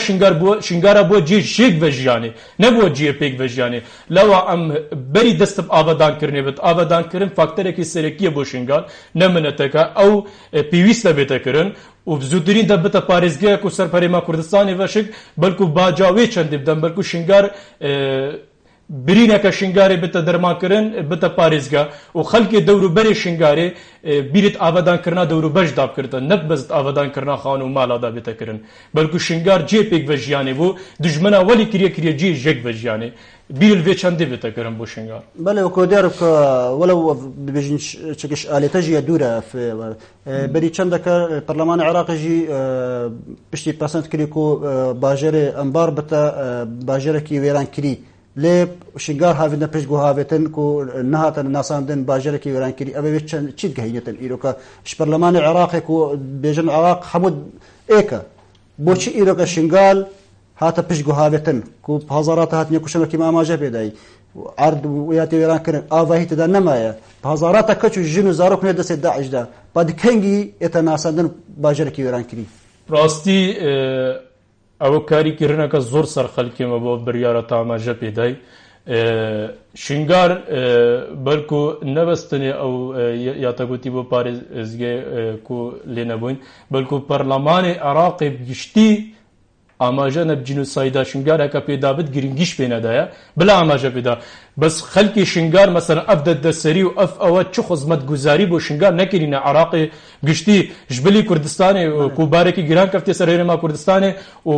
şingara bû cihê jêk ve jiyanê nebû cihê pêk ve jiyanê lewa em berî dest bi avedankirinê bit avedankirin faktorekî serekî bo şingar ne mineteke ew pêwîst e bête kirin û zûtirîn de bite parêzgehek û serperêma Kurdistanê veşik belkû baca wê çendê bidem belkû şingar birîneke şingarê bite dermankirin bite parêzgeh û xelkê dewrûberê şingarê bîrît avedankirina dewrûber dav kirtin ne bez avedankirina xan û mala da bête kirin belkû şingar cihê pêk ve jiyanê bû dijmina welî kiriye cihê jêk ve jiyanê bîrîl vê çendê bête kirin bo şingar belê wekû derek welew bibêjin çekiş alête jî ye dûr e berî çendeke Parlemanê Iraqê jî piştî pesend kirî ku bajarê embar bite bajarekî wêran kirî lê şingar havîne pêşguhavêtin ku nehatin nasandin bajarekî wêran kirî ev wê çi digihînetin îroka ji Parlemanê Iraqê ku bêjin Iraq hemû êk e boçî îroka şingal هاتە پشت گوهابێتن و هەزارات هاتنیە کوشەمەکی ماماژە پێدایی عرض ویاتی وێرانکردن ئاڤاهی تدا نەمایە هەزاراتە کەچ و ژن و زارۆک نێ دەسێت داعشدا بعد کەنگی ئێتە ناساندن باژەرێکی وێرانکردی ڕاستی ئەوە کاریکردنەکە زۆر سەر خەڵکێمە بۆ بڕیارە تاماژە پێدای شنگار بەڵکو نەبەستنێ ئەو یاتەگوتی بۆ پارێزگای کو لێ نەبووین بەڵکو پەرلەمانی عێراقی گشتی ئاماژە نەبجین و سایدا شنگارێکە پێدا بت گرنگیش پێ نەدایە بلا ئاماژە پێدا بەس خەڵکی شنگار مەسەرەن ئەف دەسەری و ئەوە چ خزمەت گوزاری بۆ شنگار نەکردینە عێراقی گشتی ژبلی کوردستانی کوبارێکی گیران کەفتێ سەر هێرما کوردستانی و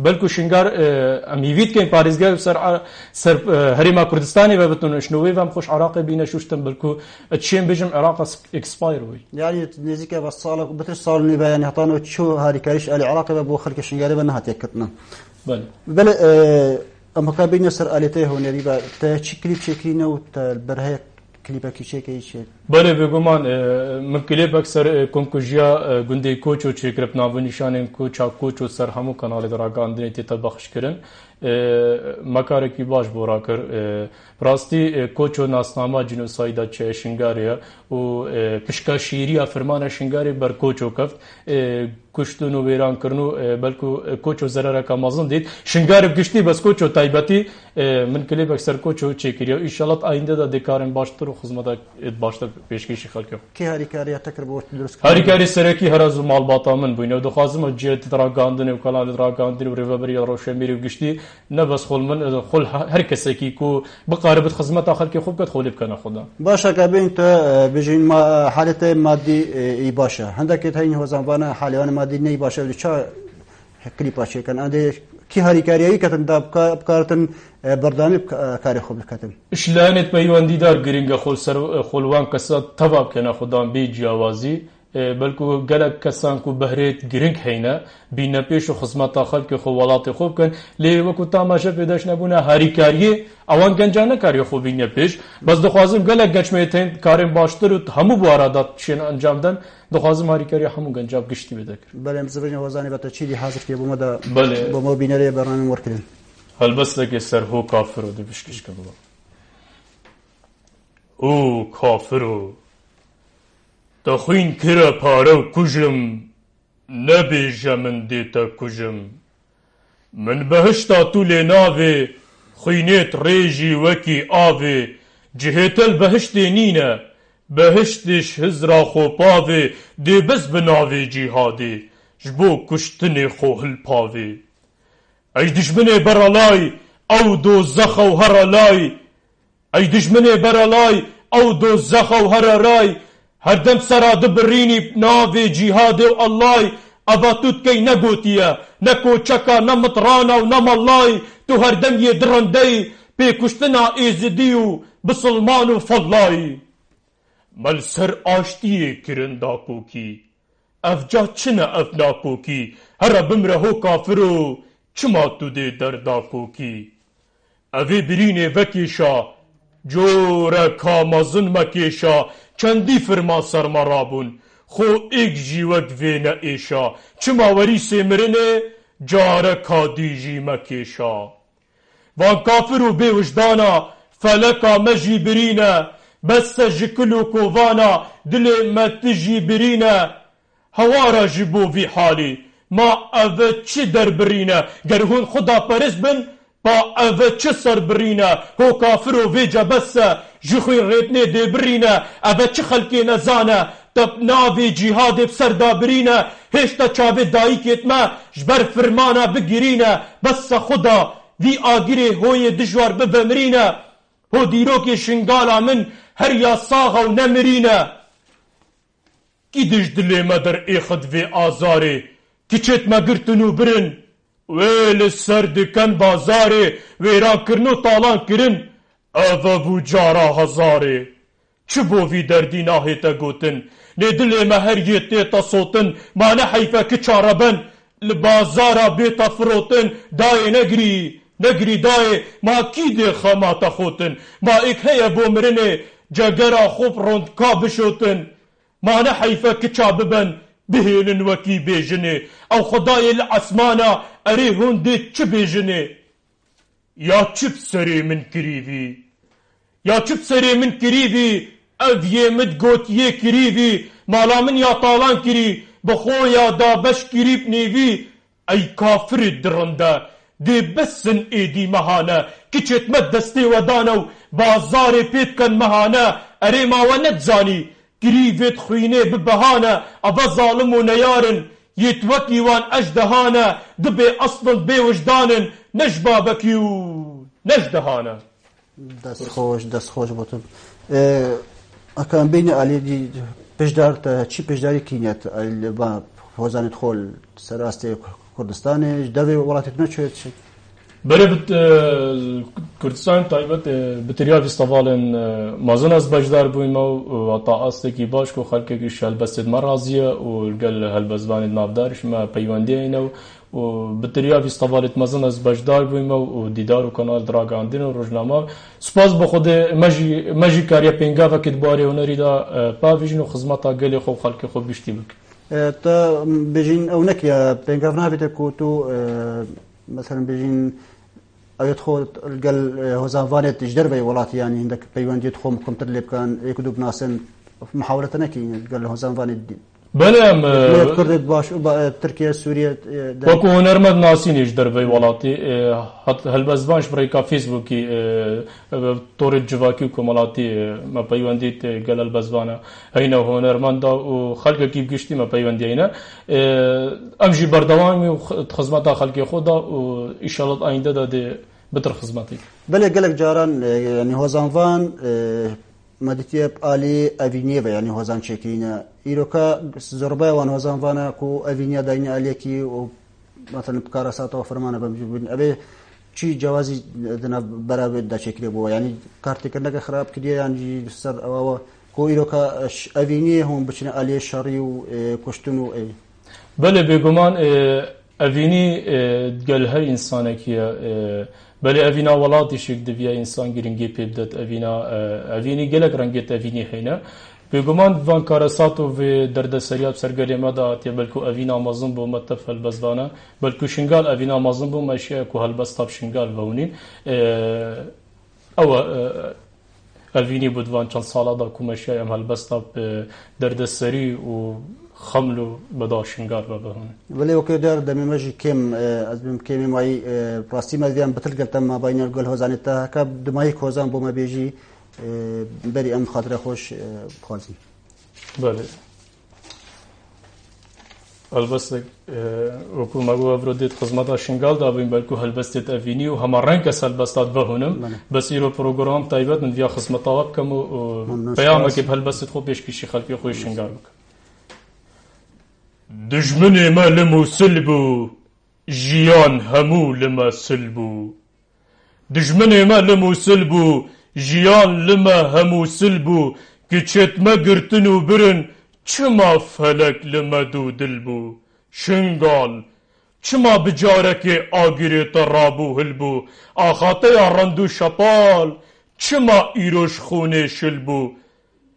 بەلکو شنگار ئەمیویت کەین پارێزگای سەر هەرێما کوردستانی بەبتون شنوێ بەم خۆش عێراقی بینە شوشتم بەلکو چێن بێژم عێراق ئێکسپایر بووی یعنی نزیکە بە ساڵە بتر ساڵ نوێ بەیانی هەتانەوە چۆ هاریکاریش ئەلی عێراقی بە بۆ خەڵکی شنگاری بە نەهاتێکردنە بەڵێ ئەمەکە بینە سەر ئالێتەی هەونەری بە تا چی کلیپ چێکرینە و بەرهەیە کلیپەکی چێکەی چێت بەڵێ بێگومان من کلیپێک سەر کۆنکوژیا گوندەی کۆچ و چێکرب ناوەنیشانên کۆچا کۆچ و سەر هەموو کەناڵی ڕاگەاندنی تێتە بەخشکردن مەکارێکی باش بۆ ڕاکرد ڕاستی کۆچ و ناسنامە جینۆسایدا چێ شنگاریە و پشکە شیریە فەرمانە شنگاری بەر کۆچ و کەفت کوشتن و وێرانکردن و بەلکو کۆچ و زەرەرەکە مەزن دیت شنگاری گشتی بەس کۆچ و تایبەتی من کلیپێک سەر کۆچ و چێکریە و ئیشەڵەت ئایندەدا دێکارن باشتر و خزمەتە باشتر پێشکەشی خەڵکە کێ هاریکاریە تەکرد بۆ دروست هاریکاری سەرەکی هەرز و ماڵباتا من بووینەوە دەخوازمە جێت ڕاگەاندنی و کەڵانی ڕاگەاندنی و ڕێڤەبەری ڕۆشنبیری و گشتی نەبەس خۆڵ من خۆل هەر کەسێکی کو بقاربت خزمەتە خەڵکی خوب بکات خۆلی بکەنە خۆدا باشە بین تە بژین حالەتە مادی ئی باشە هەندێکێت هەین هۆزانوانە حالیوانە مادی نەی باشە چا کلیپاشێکەن ئەندێ کی هاریکاریایی کەتن دا بکارتن بەردامی کاری خۆ بکەتن شلانێت پەیوەندیدار گرنگە خۆلوان کەسە تەوا بکەنە خۆدان بێ جیاوازی بەلکو گەلک کەسان و بەهرێت گرنگ هەینە بینە پێش و خزمەتە خەڵکی خۆ وڵاتی خۆ بکەن لێ وەکو تاماشە پێداش نەبوونە هاریکاریە ئەوان گەنجان نەکاری خۆ بینە پێش بەس دەخوازم گەلک گەچمێتین کارێن باشتر و هەموو بوارادات شوێن ئەنجامدەن دەخوازم هاریکاری هەموو گەنجاب گشتی بێدەکرد بەڵێم زبێنە وەزانی بەتە چیدی حاضر پێ بۆمەدا بۆمە بینەرێ بەڕانی وەرکردن هەلبەستێکی سەر هۆ کافر و دەبشکشکە بڵە ئۆ کافر و دەخوین کرە پارە و کوژم نەبێژە من دێتە کوژم من بەهشتا تو لێ ناوێ خوینێت ڕێژی وەکی ئاوێ جهێتەل بەهشتێ نینە بەهشتش هزرا خۆپاوێ دێ بەس بناوێ جیهادێ ji بۆ کوشتنێ خۆ هەلپاوێ ئەی دژمنێ بەرەڵای ئەو دۆزەخە و هەرەلای ئەی دژمنێ بەرەڵای ئەو دۆزەخە و هەرەرای هەردەم سەرا دبڕینی ناوێ جیهادێ و ئەڵڵای ئەڤا تو تکەی نەگوتیە نە کۆچەکە نە متڕانە و نەمەڵای تو هەردەم یێ درڕندەی پێکوشتنا ئێزدی و بسڵمان و فەڵای مەل سەر ئاشتیێ کرن داکۆکی ئەفجا چنە ئەف ناکۆکی هەرە بمرە هۆ کافر و چما تو دێ دەرداکۆکی ئەvê birînê vekêşa جۆرە کامەزن مەکێشا چەندی فرما سەرمە ڕابوون خۆ ئێک ژی وەک vêne ئێشا چماوەری سێمرنێ جارە کادیژی مەکێشا وان کافر و بێوجدانە فەلەکا مەژی برینە بەسە ji kil û kovana dilê me tijî birîne hewara ji bo vî halî ma ev çi derbirîne ger hûn xuda perist bin با ئەvە چ سەر برینە هۆ کافر و vêce besse ji xwîn rêtnê dê birîne ئەvە çi xelkê nezane te navê cîhadê serda birîne hêşta çavê dayîkêt me ji ber firmana bigirîne besse xuda vî agirê hoyê dijwar bivemirîne hô dîrokê şingala min her ya saxa و nemirîne kî dij dilê me der êxid vê azarê kîçêt me girtin û birin wê li ser diken bazarê wêrankirin û talankirin ev bû cara hezarê çi bo vî derdî nahête gotin nê dilê me her yê têta sotin ma ne heyfe ki çare ben li bazara bêta firotin dayê negirî dayê ma kî dê xemata xotin ma êk heye bo mirinê cegera xop rondka bişotin ma ne heyfe ki ça biben bihêlin wekî bêjinê ew xudayê li esmana اري هون دي چه بيجني يا چپ سري من كريفي يا چپ سري من كريفي اف يمد قوت يه كريفي مالا من يا طالان كري بخو يا دابش كريب نيفي اي كافر درنده دي بسن ايدي مهانا كچت مد دستي ودانو بازاري بيت كان مهانا اري ما ونتزاني كريفت خويني ببهانا ابا ظالم ونيارن يتوكي وان اجدهانا دبي اصلا بي وجدانن نجبابكيو نجدهانا دست خوش بوتم اكان بين علي دي بجدار چی بجداری کینیت با هوزان دخول سراستی کردستان جدوی ولاتتنا چه بله کردستان تایبت بتریا فستیوالن مازن از بجدار بویم و تا استکی باش کو خلک کی شال بس مرازیه و قال هالبزبان نافدارش ما پیوندینو و بتریا فستیوالت مازن از بجدار بویم و دیدار و کانال دراگاندین و روزنامه سپاس به خود ماجی کاریا پنگا و کتباری هنری دا پاویژن و خدمتا گلی خو خلک خو بیشتی بک تا بجین اونک یا پنگا نابیت کو تو مثلا بجین اوید خود قال هوزان فانت تجدر بي ولات يعني عندك بيوندي تخوم كمتر اللي كان يكدوب ناسن محاولتنا كي قال هوزان فانت بله كردت باش تركيا سوريا وكو هنرمند ناسين يجدر بي ولاتي هالبزبانش بريكا فيسبوكي تورد جواكي كمالاتي ما بيوندي قال البزبانا هينا هنرمند وخلق كيف قشتي ما بيوندي هينا امجي بردوامي وخدمتا خلقي خدا وان شاء الله اينده دي بتر خدمتي بله قالك جاران يعني هوزان فان مدتيب آلي أفينيفا يعني هوزان تشيكينا إيروكا زربايا وان هوزان فانا كو أفينيا دايني آليكي ومثلا بكارسات وفرمانا بمجبين أبي چی جوازی دنا برابر دا شکلی بو يعني کارتی کنه خراب کدیه يعني سر او کو ایروکا أفيني هم بچنه آلي شری و کشتنو ای بله بگمان أفيني قال هر انسانه کیه بله أفينا ولاتي شك دفيا إنسان جرينجي بيبدت أفيني جلك رنجت أفيني هنا بيجمان فان كارساتو في درد سرياب سرقلي ماذا تبلكو أفينا مازن بو متف هالبزبانا بلكو شنقال أفينا مازن بو ماشي كو هالبستاب شنقال بونين أو أفيني بدوان چند سالا دا كو ماشي ام هالبستاب درد السري و خملو بدا شنگار ببهون ولی وقتی در دمی ماجی کم از بیم کمی مای پراستی مدیام بتل گلتم ما بین الگل هزانی تا کب دمایی هزان بوم بیجی بری ام خاطر خوش خالصی بله البته وکو مگو افرودیت خدمت شنگال دا بین بلکو هلبستت افینی و همه رنگ سلبستات بهونم بس ایرو پروگرام تایبت من ویا خدمت آب کم و پیام که هلبست خوب بیش کشی خلقی خوی شنگار بک دجمني ما لمو سلبو جيان همو لما سلبو دجمني ما لمو سلبو جيان لما همو سلبو كتشت ما قرتنو برن چما فلك لما دو دلبو شنغال چما بجارك آگري ترابو هلبو آخاطي رندو شپال چما ايروش خوني شلبو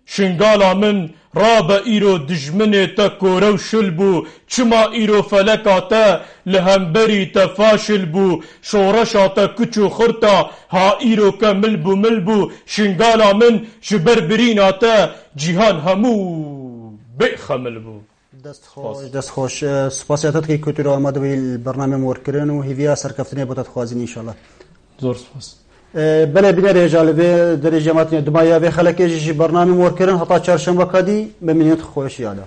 شنگالا من رابا ایرو دجمنه تا کورو شل بو چما ایرو فلکا تا لهمبری تا فاشل بو شورشا تا کچو خورتا ها ایرو که مل بو شنگالا من جبربرینا تا جیهان همو بخمل بو دست خوش سپاسیاتت که کتر آمده بی البرنامه مورکرن و هیویا سرکفتنی بودت خوازین انشالله زور سپاس بله بینه رجال در جماعت دمایا و خلک جی برنامه مورکرن حتی چهارشنبه کدی به منیت خوش یاده